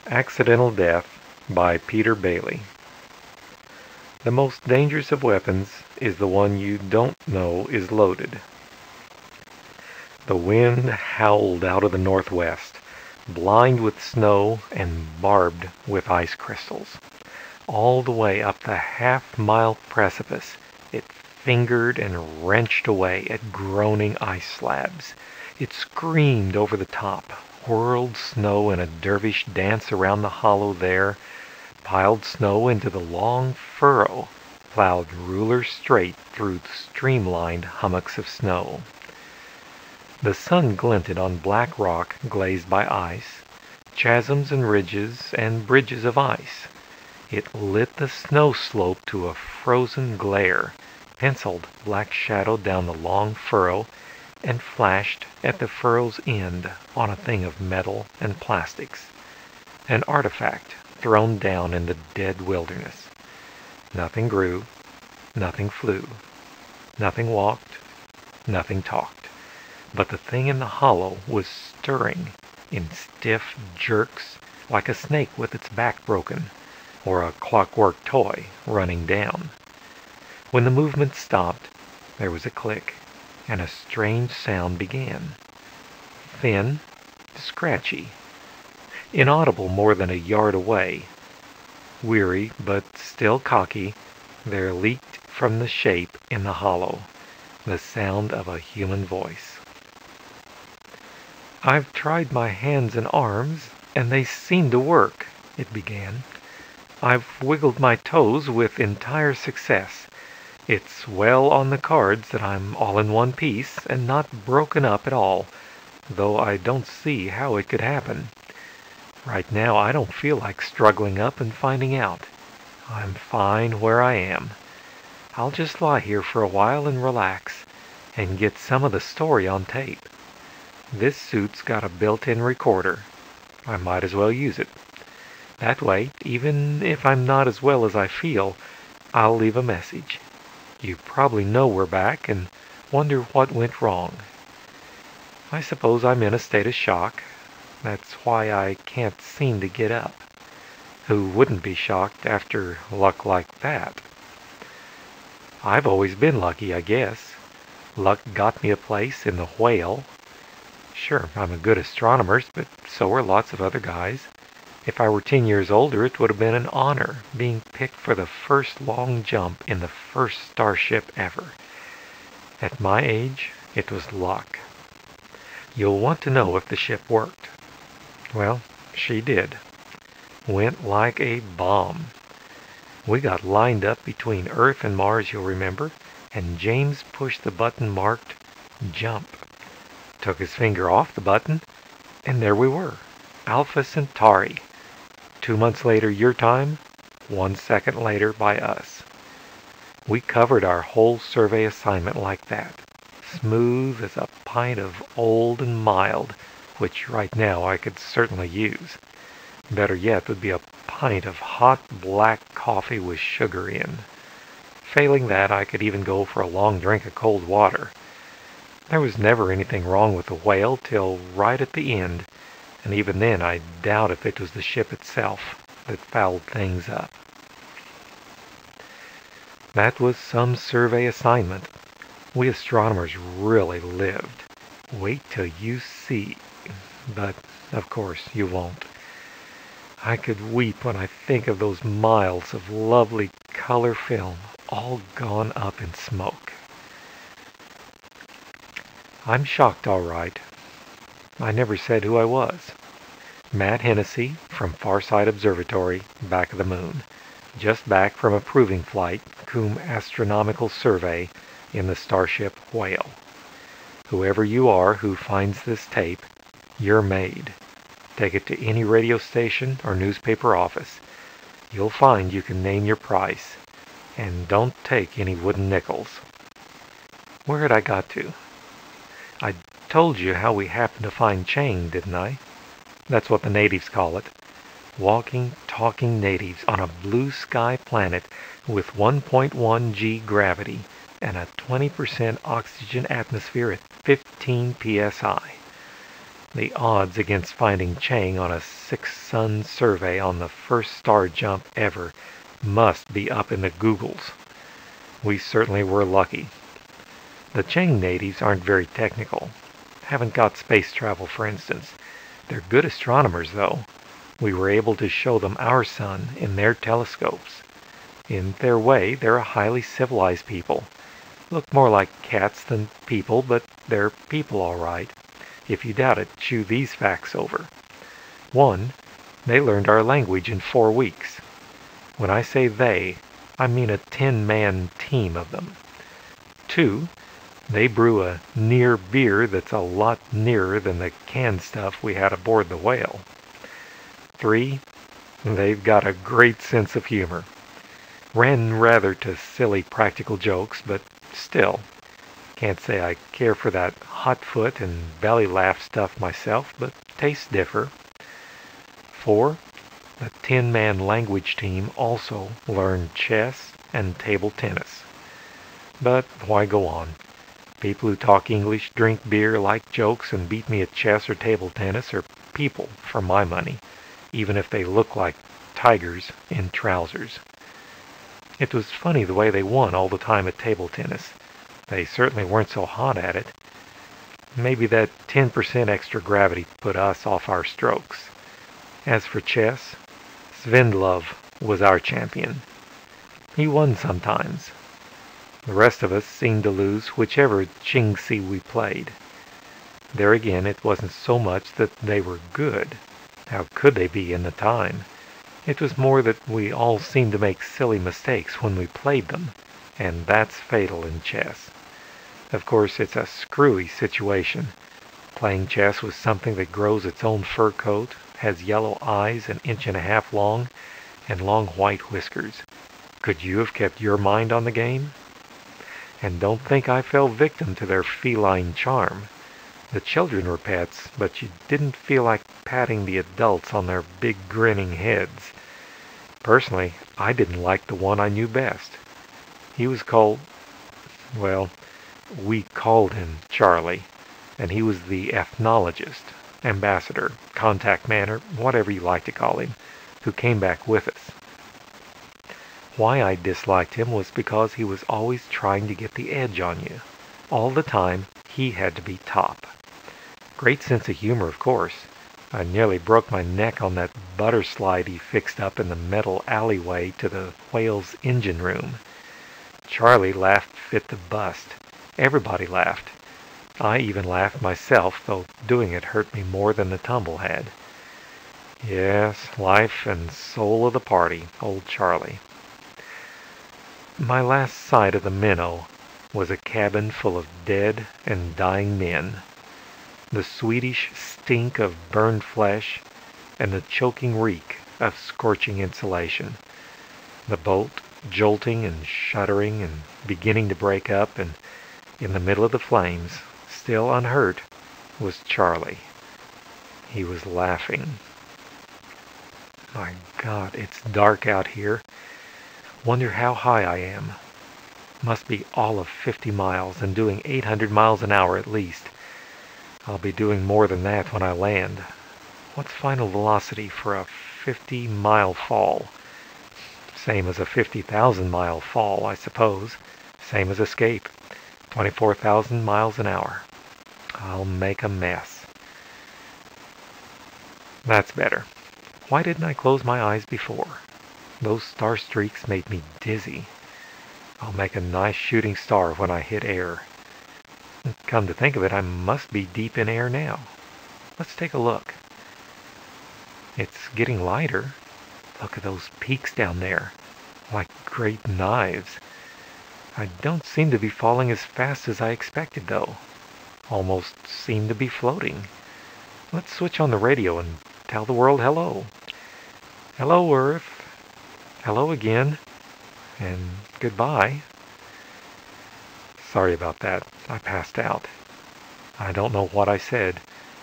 Accidental Death by Peter Bailey. The most dangerous of weapons is the one you don't know is loaded. The wind howled out of the northwest, blind with snow and barbed with ice crystals. All the way up the half-mile precipice, it fingered and wrenched away at groaning ice slabs. It screamed over the top, whirled snow in a dervish dance around the hollow there, piled snow into the long furrow, plowed ruler straight through streamlined hummocks of snow. The sun glinted on black rock glazed by ice, chasms and ridges and bridges of ice. It lit the snow slope to a frozen glare, penciled black shadow down the long furrow, and flashed at the furrow's end on a thing of metal and plastics, an artifact thrown down in the dead wilderness. Nothing grew, nothing flew, nothing walked, nothing talked, but the thing in the hollow was stirring in stiff jerks like a snake with its back broken, or a clockwork toy running down. When the movement stopped, there was a click, and a strange sound began. Thin, scratchy, inaudible more than a yard away. Weary, but still cocky, there leaked from the shape in the hollow the sound of a human voice. "I've tried my hands and arms, and they seem to work," it began. "I've wiggled my toes with entire success. It's well on the cards that I'm all in one piece and not broken up at all, though I don't see how it could happen. Right now I don't feel like struggling up and finding out. I'm fine where I am. I'll just lie here for a while and relax, and get some of the story on tape. This suit's got a built-in recorder. I might as well use it. That way, even if I'm not as well as I feel, I'll leave a message. You probably know we're back and wonder what went wrong. I suppose I'm in a state of shock. That's why I can't seem to get up. Who wouldn't be shocked after luck like that? I've always been lucky, I guess. Luck got me a place in the Whale. Sure, I'm a good astronomer, but so are lots of other guys. If I were 10 years older, it would have been an honor being picked for the first long jump in the first starship ever. At my age, it was luck. You'll want to know if the ship worked. Well, she did. Went like a bomb. We got lined up between Earth and Mars, you'll remember, and James pushed the button marked jump. Took his finger off the button, and there we were, Alpha Centauri. 2 months later your time, 1 second later by us. We covered our whole survey assignment like that, smooth as a pint of old and mild, which right now I could certainly use. Better yet would be a pint of hot black coffee with sugar in. Failing that, I could even go for a long drink of cold water. There was never anything wrong with the Whale till right at the end, and even then I doubt if it was the ship itself that fouled things up. That was some survey assignment. We astronomers really lived. Wait till you see. But, of course, you won't. I could weep when I think of those miles of lovely color film all gone up in smoke. I'm shocked, all right. I never said who I was. Matt Hennessy from Farside Observatory, back of the moon. Just back from a proving flight, cum astronomical survey in the starship Whale. Whoever you are who finds this tape, you're made. Take it to any radio station or newspaper office. You'll find you can name your price. And don't take any wooden nickels. Where had I got to? I told you how we happened to find Chang, didn't I? That's what the natives call it. Walking, talking natives on a blue sky planet with 1.1 G gravity and a 20% oxygen atmosphere at 15 psi. The odds against finding Chang on a 6-sun survey on the first star jump ever must be up in the Googles. We certainly were lucky. The Chang natives aren't very technical. Haven't got space travel, for instance. They're good astronomers, though. We were able to show them our sun in their telescopes. In their way, they're a highly civilized people. Look more like cats than people, but they're people all right. If you doubt it, chew these facts over. 1. They learned our language in 4 weeks. When I say they, I mean a 10-man team of them. 2. They brew a near beer that's a lot nearer than the canned stuff we had aboard the Whale. 3. They've got a great sense of humor. Ran rather to silly practical jokes, but still, can't say I care for that hot foot and belly laugh stuff myself, but tastes differ. 4. The 10-man language team also learned chess and table tennis. But why go on? People who talk English, drink beer, like jokes, and beat me at chess or table tennis are people for my money, even if they look like tigers in trousers. It was funny the way they won all the time at table tennis. They certainly weren't so hot at it. Maybe that 10% extra gravity put us off our strokes. As for chess, Svendlov was our champion. He won sometimes. The rest of us seemed to lose whichever Chingsi we played. There again, it wasn't so much that they were good. How could they be in the time? It was more that we all seemed to make silly mistakes when we played them, and that's fatal in chess. Of course, it's a screwy situation. Playing chess with something that grows its own fur coat, has yellow eyes 1.5 inches long, and long white whiskers. Could you have kept your mind on the game? And don't think I fell victim to their feline charm. The children were pets, but you didn't feel like patting the adults on their big grinning heads. Personally, I didn't like the one I knew best. He was called, well, we called him Charlie, and he was the ethnologist, ambassador, contact man, or whatever you like to call him, who came back with us. Why I disliked him was because he was always trying to get the edge on you. All the time, he had to be top. Great sense of humor, of course. I nearly broke my neck on that butter slide he fixed up in the metal alleyway to the Whale's engine room. Charlie laughed fit to bust. Everybody laughed. I even laughed myself, though doing it hurt me more than the tumble had. Yes, life and soul of the party, old Charlie. My last sight of the Minnow was a cabin full of dead and dying men. The sweetish stink of burned flesh and the choking reek of scorching insulation. The boat jolting and shuddering and beginning to break up, and in the middle of the flames, still unhurt, was Charlie. He was laughing. My God, it's dark out here. Wonder how high I am. Must be all of 50 miles and doing 800 miles an hour at least. I'll be doing more than that when I land. What's final velocity for a 50-mile fall? Same as a 50,000-mile fall, I suppose. Same as escape. 24,000 miles an hour. I'll make a mess. That's better. Why didn't I close my eyes before? Those star streaks made me dizzy. I'll make a nice shooting star when I hit air. Come to think of it, I must be deep in air now. Let's take a look. It's getting lighter. Look at those peaks down there, like great knives. I don't seem to be falling as fast as I expected, though. Almost seem to be floating. Let's switch on the radio and tell the world hello. Hello, Earth. Hello again. And goodbye. Sorry about that. I passed out. I don't know what I said,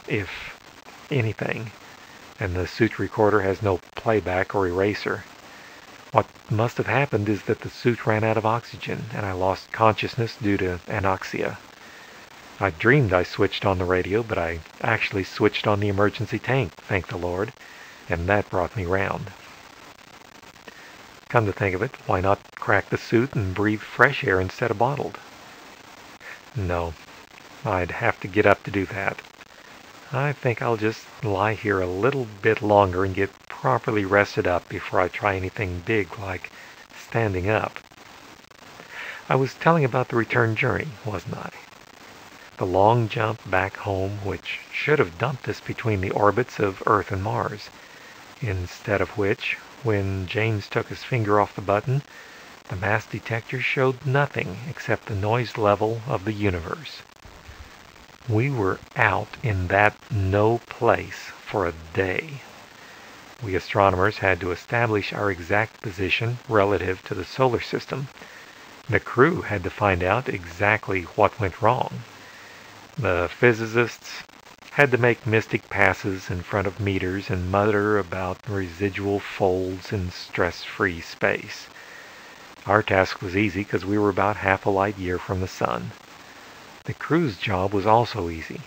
if anything, and the suit recorder has no playback or eraser. What must have happened is that the suit ran out of oxygen, and I lost consciousness due to anoxia. I dreamed I switched on the radio, but I actually switched on the emergency tank, thank the Lord, and that brought me round. Come to think of it, why not crack the suit and breathe fresh air instead of bottled? No, I'd have to get up to do that. I think I'll just lie here a little bit longer and get properly rested up before I try anything big like standing up. I was telling about the return journey, wasn't I? The long jump back home, which should have dumped us between the orbits of Earth and Mars. Instead of which, when James took his finger off the button, the mass detector showed nothing except the noise level of the universe. We were out in that no place for a day. We astronomers had to establish our exact position relative to the solar system. The crew had to find out exactly what went wrong. The physicists had to make mystic passes in front of meters and mutter about residual folds in stress-free space. Our task was easy because we were about half a light year from the sun. The crew's job was also easy.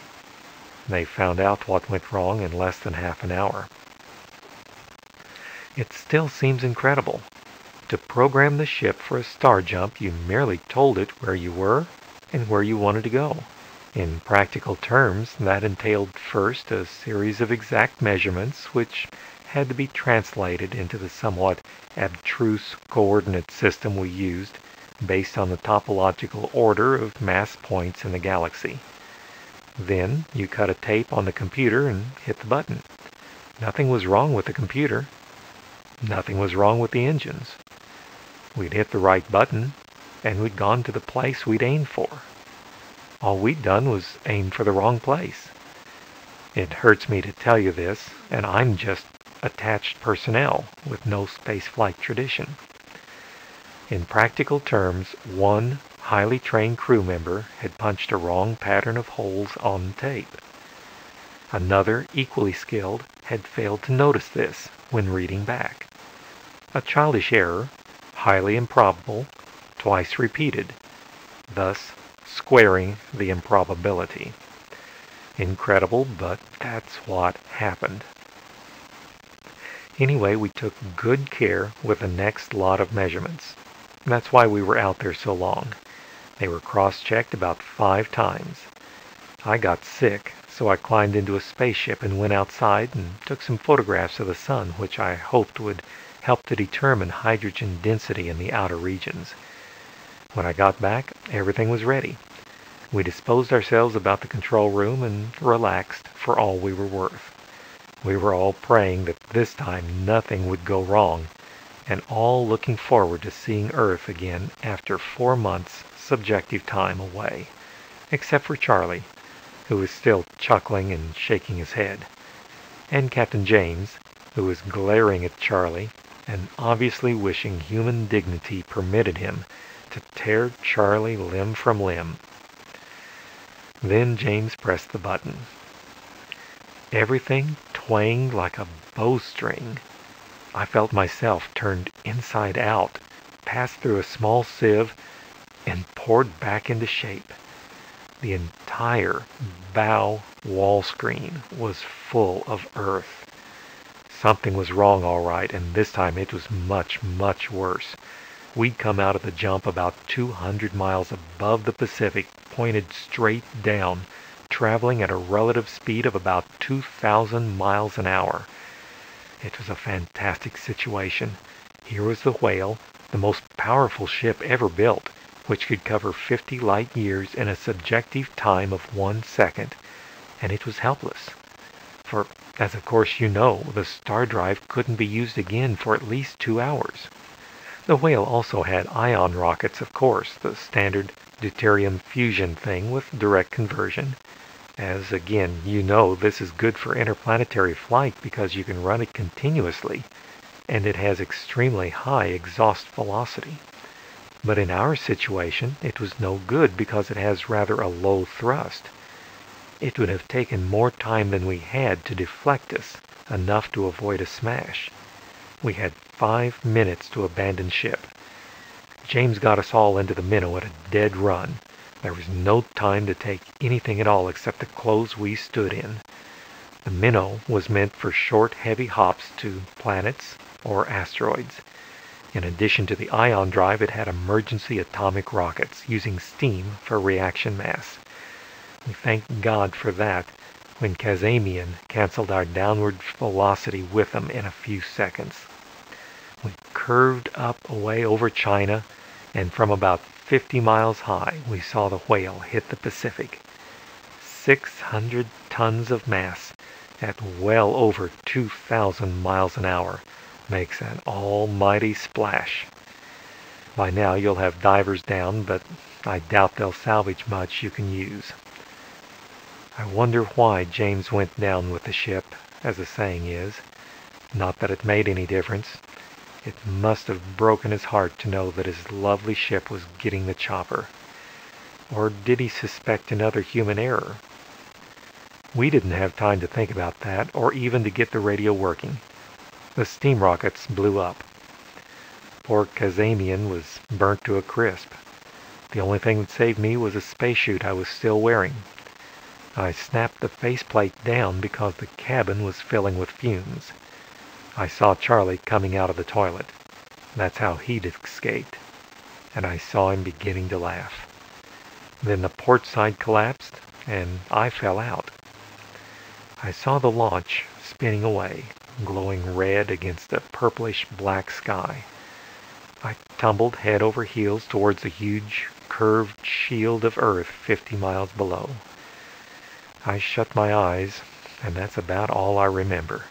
They found out what went wrong in less than half an hour. It still seems incredible. To program the ship for a star jump, you merely told it where you were and where you wanted to go. In practical terms, that entailed first a series of exact measurements which had to be translated into the somewhat abstruse coordinate system we used based on the topological order of mass points in the galaxy. Then you cut a tape on the computer and hit the button. Nothing was wrong with the computer. Nothing was wrong with the engines. We'd hit the right button and we'd gone to the place we'd aimed for. All we'd done was aim for the wrong place. It hurts me to tell you this, and I'm just attached personnel with no spaceflight tradition. In practical terms, one highly trained crew member had punched a wrong pattern of holes on the tape. Another, equally skilled, had failed to notice this when reading back. A childish error, highly improbable, twice repeated, thus squaring the improbability. Incredible, but that's what happened. Anyway, we took good care with the next lot of measurements. That's why we were out there so long. They were cross-checked about 5 times. I got sick, so I climbed into a spaceship and went outside and took some photographs of the sun, which I hoped would help to determine hydrogen density in the outer regions. When I got back, everything was ready. We disposed ourselves about the control room and relaxed for all we were worth. We were all praying that this time nothing would go wrong, and all looking forward to seeing Earth again after 4 months subjective time away, except for Charlie, who was still chuckling and shaking his head, and Captain James, who was glaring at Charlie and obviously wishing human dignity permitted him to tear Charlie limb from limb. Then James pressed the button. Everything twanged like a bowstring. I felt myself turned inside out, passed through a small sieve, and poured back into shape. The entire bow wall screen was full of Earth. Something was wrong all right, and this time it was much, much worse. We'd come out of the jump about 200 miles above the Pacific, pointed straight down, traveling at a relative speed of about 2,000 miles an hour. It was a fantastic situation. Here was the Whale, the most powerful ship ever built, which could cover 50 light years in a subjective time of 1 second, and it was helpless. For, as of course you know, the star drive couldn't be used again for at least 2 hours. The Whale also had ion rockets, of course, the standard deuterium fusion thing with direct conversion. As again, you know, this is good for interplanetary flight because you can run it continuously, and it has extremely high exhaust velocity. But in our situation, it was no good because it has rather a low thrust. It would have taken more time than we had to deflect us, enough to avoid a smash. We had 5 minutes to abandon ship. James got us all into the minnow at a dead run. There was no time to take anything at all except the clothes we stood in. The minnow was meant for short, heavy hops to planets or asteroids. In addition to the ion drive, it had emergency atomic rockets using steam for reaction mass. We thanked God for that when Kazamian canceled our downward velocity with them in a few seconds. We curved up away over China, and from about 50 miles high, we saw the whale hit the Pacific. 600 tons of mass at well over 2,000 miles an hour makes an almighty splash. By now you'll have divers down, but I doubt they'll salvage much you can use. I wonder why James went down with the ship, as the saying is. Not that it made any difference. It must have broken his heart to know that his lovely ship was getting the chopper. Or did he suspect another human error? We didn't have time to think about that, or even to get the radio working. The steam rockets blew up. Poor Kazamian was burnt to a crisp. The only thing that saved me was a spacesuit I was still wearing. I snapped the faceplate down because the cabin was filling with fumes. I saw Charlie coming out of the toilet. That's how he'd escaped. And I saw him beginning to laugh. Then the port side collapsed, and I fell out. I saw the launch spinning away, glowing red against a purplish black sky. I tumbled head over heels towards a huge, curved shield of Earth 50 miles below. I shut my eyes, and that's about all I remember.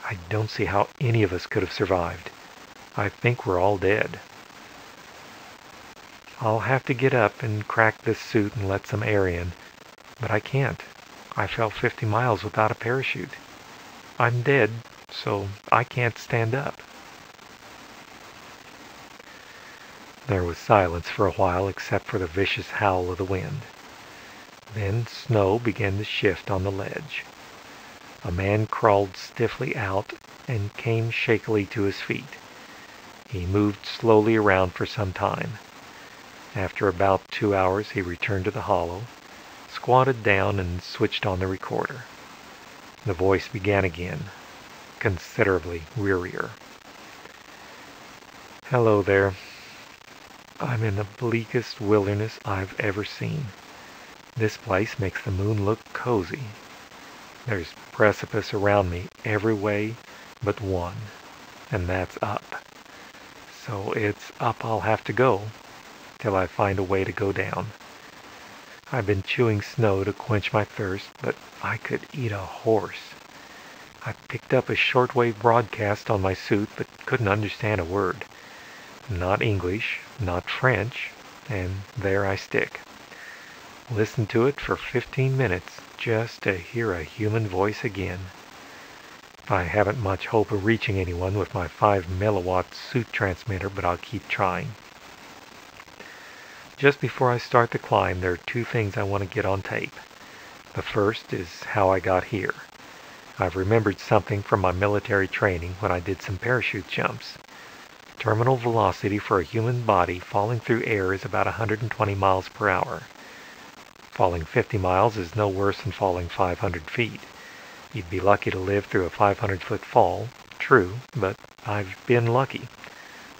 I don't see how any of us could have survived. I think we're all dead. I'll have to get up and crack this suit and let some air in, but I can't. I fell 50 miles without a parachute. I'm dead, so I can't stand up. There was silence for a while except for the vicious howl of the wind. Then snow began to shift on the ledge. A man crawled stiffly out and came shakily to his feet. He moved slowly around for some time. After about 2 hours, he returned to the hollow, squatted down, and switched on the recorder. The voice began again, considerably wearier. Hello there. I'm in the bleakest wilderness I've ever seen. This place makes the moon look cozy. There's precipice around me every way but one, and that's up. So it's up I'll have to go till I find a way to go down. I've been chewing snow to quench my thirst, but I could eat a horse. I picked up a shortwave broadcast on my suit, but couldn't understand a word. Not English, not French, and there I stick. Listened to it for 15 minutes just to hear a human voice again. I haven't much hope of reaching anyone with my 5 milliwatt suit transmitter, but I'll keep trying. Just before I start the climb, there are 2 things I want to get on tape. The first is how I got here. I've remembered something from my military training when I did some parachute jumps. Terminal velocity for a human body falling through air is about 120 miles per hour. Falling 50 miles is no worse than falling 500 feet. You'd be lucky to live through a 500-foot fall, true, but I've been lucky.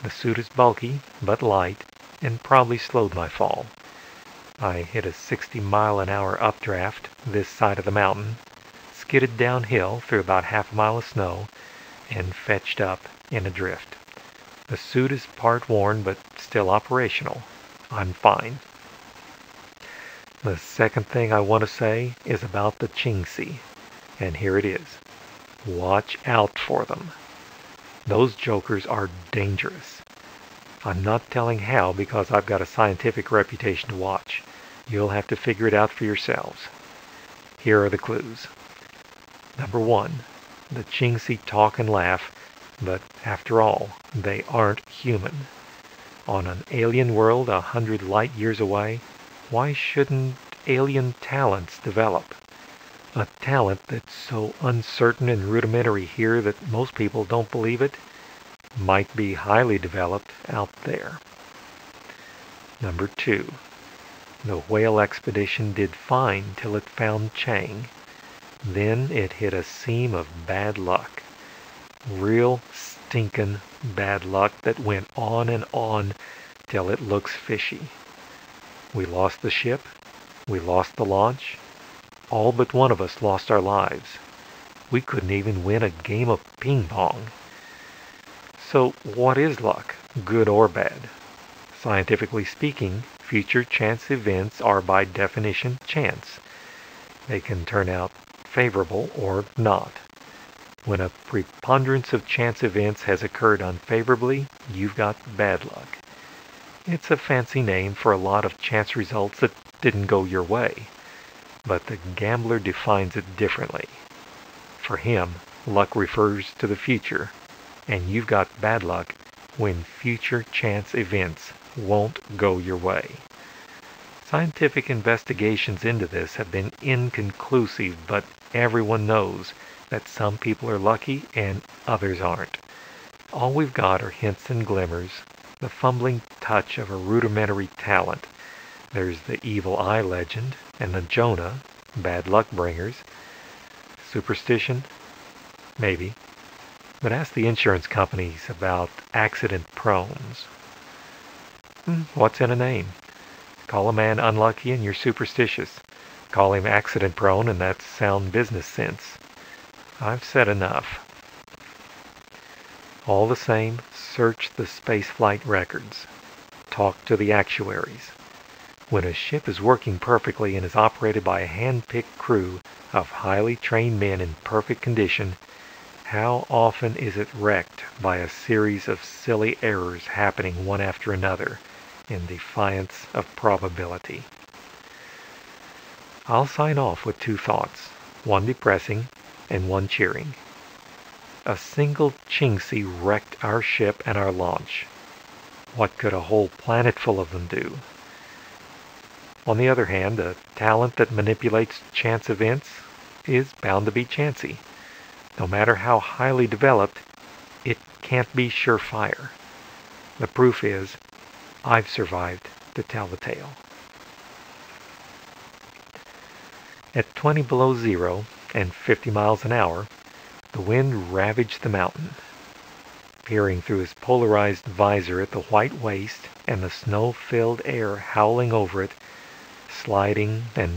The suit is bulky, but light, and probably slowed my fall. I hit a 60-mile-an-hour updraft this side of the mountain, skidded downhill through about half a mile of snow, and fetched up in a drift. The suit is part worn, but still operational. I'm fine. The second thing I want to say is about the Chingsi, and here it is. Watch out for them. Those jokers are dangerous. I'm not telling how because I've got a scientific reputation to watch. You'll have to figure it out for yourselves. Here are the clues. Number 1, the Chingsi talk and laugh, but after all, they aren't human. On an alien world 100 light years away, why shouldn't alien talents develop? A talent that's so uncertain and rudimentary here that most people don't believe it might be highly developed out there. Number 2, The whale expedition did fine till it found Chang. Then it hit a seam of bad luck. Real stinkin' bad luck that went on till it looks fishy. We lost the ship. We lost the launch. All but one of us lost our lives. We couldn't even win a game of ping pong. So what is luck, good or bad? Scientifically speaking, future chance events are by definition chance. They can turn out favorable or not. When a preponderance of chance events has occurred unfavorably, you've got bad luck. It's a fancy name for a lot of chance results that didn't go your way, but the gambler defines it differently. For him, luck refers to the future, and you've got bad luck when future chance events won't go your way. Scientific investigations into this have been inconclusive, but everyone knows that some people are lucky and others aren't. All we've got are hints and glimmers, the fumbling touch of a rudimentary talent. There's the evil eye legend and the Jonah, bad luck bringers. Superstition? Maybe. But ask the insurance companies about accident prones. What's in a name? Call a man unlucky and you're superstitious. Call him accident prone and that's sound business sense. I've said enough. All the same, search the spaceflight records. Talk to the actuaries. When a ship is working perfectly and is operated by a hand-picked crew of highly trained men in perfect condition, how often is it wrecked by a series of silly errors happening one after another in defiance of probability? I'll sign off with two thoughts, one depressing and one cheering. A single Chingsi wrecked our ship and our launch. What could a whole planet full of them do? On the other hand, a talent that manipulates chance events is bound to be chancy. No matter how highly developed, it can't be surefire. The proof is, I've survived to tell the tale. At 20 below zero and 50 miles an hour, the wind ravaged the mountain. Peering through his polarized visor at the white waste and the snow-filled air howling over it, sliding and